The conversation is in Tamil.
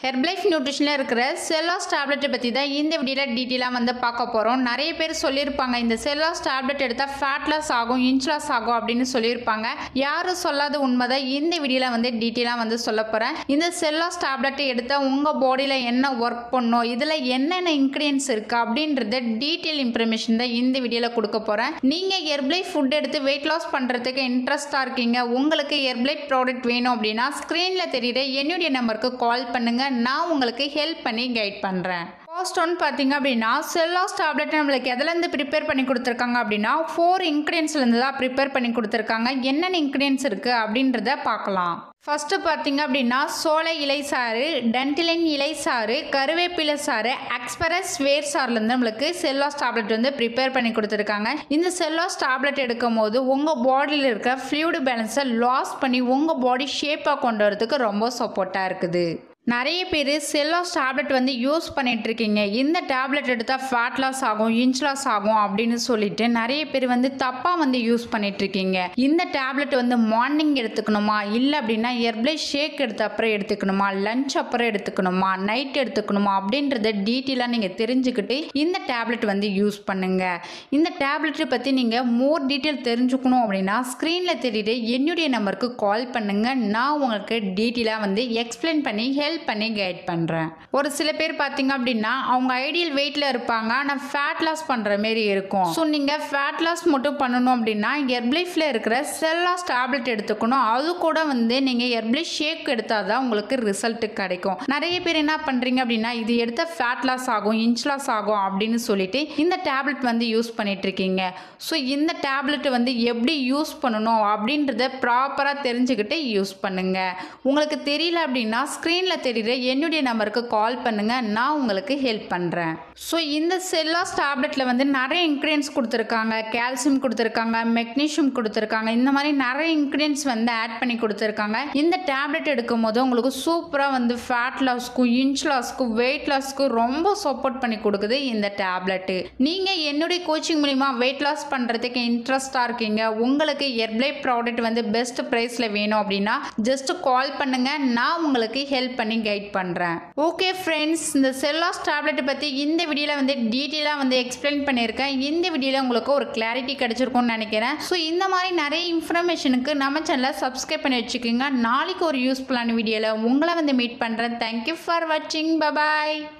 ஹெர்பலைஃப் நியூட்ரிஷனில் இருக்கிற செல்லாஸ் டேப்லெட்டை பற்றி தான் இந்த வீடியோவில் டீட்டெயிலாக வந்து பார்க்க போகிறோம். நிறைய பேர் சொல்லியிருப்பாங்க இந்த செல்லாஸ் டேப்லெட் எடுத்தால் ஃபேட் லாஸ் ஆகும், இன்ச் லாஸ் ஆகும் அப்படின்னு சொல்லியிருப்பாங்க. யாரும் சொல்லாத உண்மை தான் இந்த வீடியோவில் வந்து டீட்டெயிலாக வந்து சொல்ல போகிறேன். இந்த செல்லாஸ் டேப்லெட்டை எடுத்தால் உங்கள் பாடியில் என்ன ஒர்க் பண்ணும், இதில் என்னென்ன இன்க்ரீடியன்ஸ் இருக்குது அப்படின்றத டீட்டெயில் இன்ஃபர்மேஷன் தான் இந்த வீடியோவில் கொடுக்க போகிறேன். நீங்கள் ஹெர்பலைஃப் ஃபுட் எடுத்து வெயிட் லாஸ் பண்ணுறதுக்கு இன்ட்ரெஸ்ட்டாக இருக்கீங்க, உங்களுக்கு ஹெர்பலைஃப் ப்ராடக்ட் வேணும் அப்படின்னா ஸ்க்ரீனில் தெரியுற என்னுடைய நம்பருக்கு கால் பண்ணுங்கள். நான் உங்களுக்கு ஹெல்ப் பண்ணி கைட் பண்ணுறேன். ஃபர்ஸ்ட் ஒன் பார்த்தீங்க அப்படின்னா செல்லாஸ் டேப்லெட் நம்மளுக்கு எதுலேருந்து ப்ரிப்பேர் பண்ணி கொடுத்துருக்காங்க அப்படின்னா 4 இன்க்ரீடியன்ஸ்லேருந்து தான் ப்ரிப்பேர் பண்ணி கொடுத்துருக்காங்க. என்னென்ன இன்க்ரீடியன்ஸ் இருக்குது அப்படின்றத பார்க்கலாம். ஃபஸ்ட்டு பார்த்தீங்க அப்படின்னா சோலை இலை சாறு, டென்டிலின் இலை சாறு, கருவேப்பிலை சாறு, எக்ஸ்பரஸ் வேர் சாறுலேருந்து நம்மளுக்கு செல்லாஸ் டேப்லெட் வந்து ப்ரிப்பேர் பண்ணி கொடுத்துருக்காங்க. இந்த செல்லாஸ் டேப்லெட் எடுக்கும் போது உங்கள் பாடியில் இருக்க ஃப்ளூயிட் பேலன்ஸை லாஸ் பண்ணி உங்கள் பாடி ஷேப்பாக கொண்டு வரதுக்கு ரொம்ப சப்போர்ட்டாக இருக்குது. நிறைய பேர் செல்லாஸ் டேப்லெட் வந்து யூஸ் பண்ணிட்டு இருக்கீங்க. இந்த டேப்லெட் எடுத்தால் ஃபேட் லாஸ் ஆகும், இன்ச் லாஸ் ஆகும் அப்படின்னு சொல்லிட்டு நிறைய பேர் வந்து தப்பாக வந்து யூஸ் பண்ணிட்டு இருக்கீங்க. இந்த டேப்லெட் வந்து மார்னிங் எடுத்துக்கணுமா, இல்லை அப்படின்னா ஹெர்பலைஃப் ஷேக் எடுத்த அப்புறம் எடுத்துக்கணுமா, லஞ்ச் அப்புறம் எடுத்துக்கணுமா, நைட் எடுத்துக்கணுமா அப்படின்றத டீட்டெயிலாக நீங்கள் தெரிஞ்சுக்கிட்டு இந்த டேப்லெட் வந்து யூஸ் பண்ணுங்க. இந்த டேப்லெட்டை பற்றி நீங்கள் மோர் டீட்டெயில் தெரிஞ்சுக்கணும் அப்படின்னா ஸ்க்ரீனில் தெரியுற என்னுடைய நம்பருக்கு கால் பண்ணுங்க. நான் உங்களுக்கு டீட்டெயிலாக வந்து எக்ஸ்பிளைன் பண்ணி ஹெல்ப் பண்ணி கைட் பண்ணுறேன். ஒரு சில பேர் பார்த்தீங்க அப்படின்னா அவங்க ஐடியல் வெயிட்டில் இருப்பாங்க, ஆனால் ஃபேட் லாஸ் பண்ணுற மாரி இருக்கும். ஸோ நீங்கள் ஃபேட் லாஸ் மட்டும் பண்ணணும் அப்படின்னா ஹெர்பலைஃப்ல இருக்கிற செல்லாஸ் டேப்லெட் எடுத்துக்கணும். அது கூட வந்து நீங்கள் ஹெர்பலைஃப் ஷேக் எடுத்தால் தான் உங்களுக்கு ரிசல்ட் கிடைக்கும். நிறைய பேர் என்ன பண்ணுறீங்க அப்படின்னா இது எடுத்த ஃபேட் லாஸ் ஆகும், இன்ச் லாஸ் ஆகும் அப்படின்னு சொல்லிட்டு இந்த டேப்லெட் வந்து யூஸ் பண்ணிட்டு இருக்கீங்க. ஸோ இந்த டேப்லெட் வந்து எப்படி யூஸ் பண்ணணும் அப்படின்றத ப்ராப்பராக தெரிஞ்சுக்கிட்டு யூஸ் பண்ணுங்க. உங்களுக்கு தெரியல அப்படின்னா ஸ்க்ரீனில் தெரியுற என்னுடைய நம்பருக்கு கால் பண்ணுங்க, நான் உங்களுக்கு ஹெல்ப் பண்ணுறேன். ஸோ இந்த செல்லாஸ் டேப்லெட்டில் வந்து நிறைய இன்க்ரீடியன்ஸ் கொடுத்துருக்காங்க. கால்சியம் கொடுத்துருக்காங்க, மெக்னீஷியம் கொடுத்துருக்காங்க, இந்த மாதிரி நிறைய இன்க்ரீடியன்ஸ் வந்து ஆட் பண்ணி கொடுத்துருக்காங்க. இந்த டேப்லெட் எடுக்கும் போது உங்களுக்கு சூப்பராக வந்து ஃபேட் லாஸ்க்கும், இன்ச் லாஸ்க்கும், வெயிட் லாஸ்க்கும் ரொம்ப சப்போர்ட் பண்ணி கொடுக்குது இந்த டேப்லெட்டு. நீங்கள் என்னுடைய கோச்சிங் மூலிமா வெயிட் லாஸ் பண்ணுறதுக்கு இன்ட்ரெஸ்டாக இருக்கீங்க, உங்களுக்கு ஹெர்பலைஃப் ப்ராடக்ட் வந்து பெஸ்ட் ப்ரைஸில் வேணும் அப்படின்னா ஜஸ்ட் கால் பண்ணுங்க, நான் உங்களுக்கு ஹெல்ப் பண்ணி கைட் பண்ணுறேன். ஓகே ஃப்ரெண்ட்ஸ், இந்த செல்லாஸ் டேப்லெட்டை பற்றி இந்த வீடியோவில் வந்து டீட்டெயிலாக வந்து எக்ஸ்பிளைன் பண்ணியிருக்கேன். இந்த வீடியோவில் உங்களுக்கு ஒரு கிளாரிட்டி கிடைச்சிருக்கும்னு நினைக்கிறேன். ஸோ இந்த மாதிரி நிறைய இன்ஃபர்மேஷனுக்கு நம்ம சேனலை சப்ஸ்கிரைப் பண்ணி வச்சுக்கோங்க. நாளைக்கு ஒரு யூஸ்ஃபுல்லான வீடியோவில் உங்களை வந்து மீட் பண்ணுறேன். தேங்க்யூ ஃபார் வாட்சிங். பபாய்.